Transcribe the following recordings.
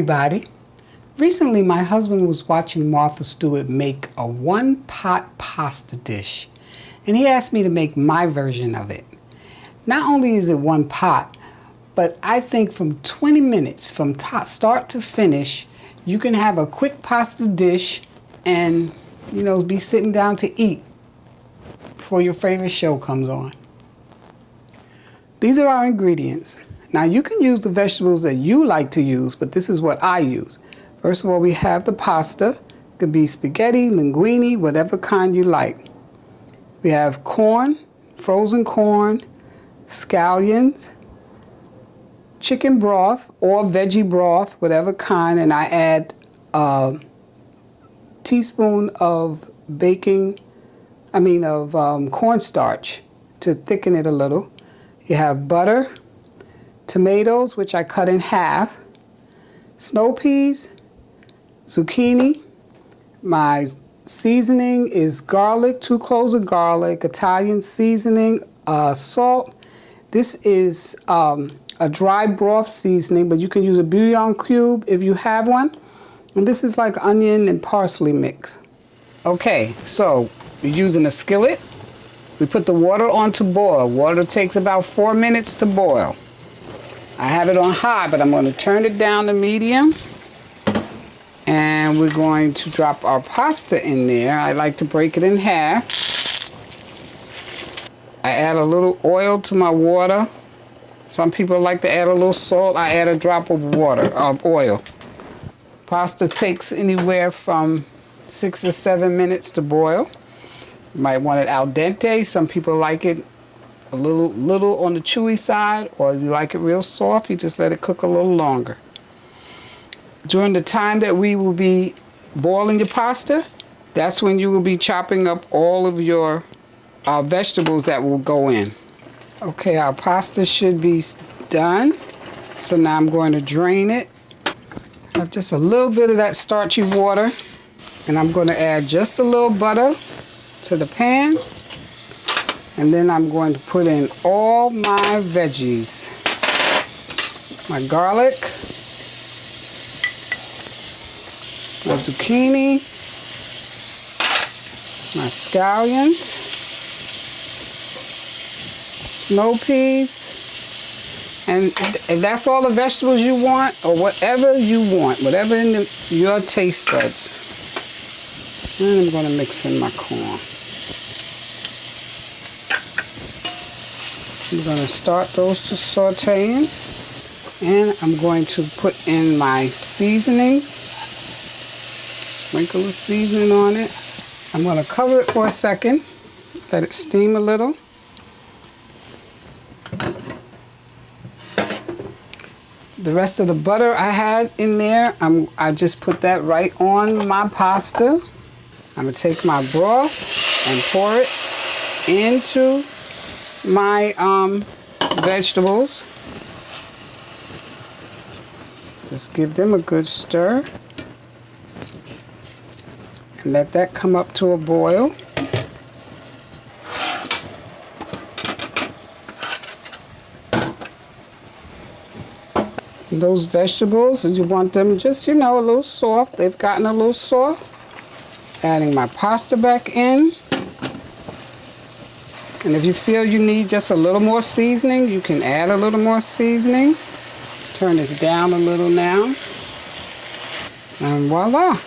everybody. Recently my husband was watching Martha Stewart make a one-pot pasta dish, and he asked me to make my version of it. Not only is it one pot, but I think from 20 minutes from start to finish you can have a quick pasta dish and be sitting down to eat before your favorite show comes on. These are our ingredients. Now you can use the vegetables that you like to use, but this is what I use. First of all, we have the pasta. It could be spaghetti, linguine, whatever kind you like. We have corn, frozen corn, scallions, chicken broth or veggie broth, whatever kind, and I add a teaspoon of cornstarch to thicken it a little. You have butter, tomatoes, which I cut in half, snow peas, zucchini. My seasoning is garlic, 2 cloves of garlic, Italian seasoning, salt. This is a dry broth seasoning, but you can use a bouillon cube if you have one. And this is like onion and parsley mix. Okay, so we're using a skillet. We put the water on to boil. Water takes about 4 minutes to boil. I have it on high, but I'm going to turn it down to medium. And we're going to drop our pasta in there. I like to break it in half. I add a little oil to my water. Some people like to add a little salt. I add a drop of oil. Pasta takes anywhere from 6 to 7 minutes to boil. You might want it al dente. Some people like it a little on the chewy side, or if you like it real soft, you just let it cook a little longer. During the time that we will be boiling your pasta, that's when you will be chopping up all of your vegetables that will go in. Okay, our pasta should be done. So now I'm going to drain it. I have just a little bit of that starchy water, and I'm going to add just a little butter to the pan. And then I'm going to put in all my veggies. My garlic, my zucchini, my scallions, snow peas, and if that's all the vegetables you want, or whatever you want, whatever in your taste buds. And I'm going to mix in my corn. I'm going to start those to sauteing, and I'm going to put in my seasoning. Sprinkle the seasoning on it. I'm going to cover it for a second, let it steam a little. The rest of the butter I had in there, I just put that right on my pasta. I'm going to take my broth and pour it into my vegetables. Just give them a good stir and let that come up to a boil. And those vegetables, you want them just, a little soft. They've gotten a little soft. Adding my pasta back in. And if you feel you need just a little more seasoning, you can add a little more seasoning. Turn this down a little now. And voila.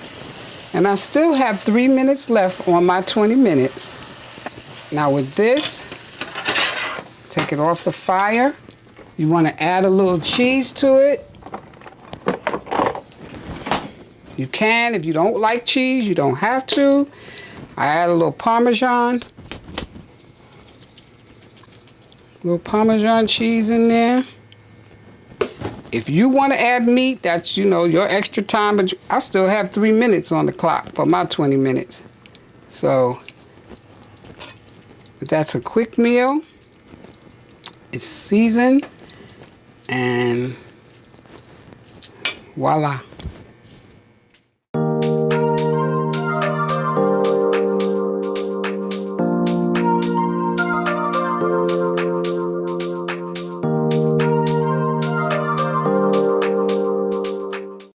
And I still have 3 minutes left on my 20 minutes. Now with this, take it off the fire. You want to add a little cheese to it. You can. If you don't like cheese, you don't have to. I add a little Parmesan. A little Parmesan cheese in there. If you want to add meat, that's, your extra time, but I still have 3 minutes on the clock for my 20 minutes. So, but that's a quick meal. It's seasoned, and voila.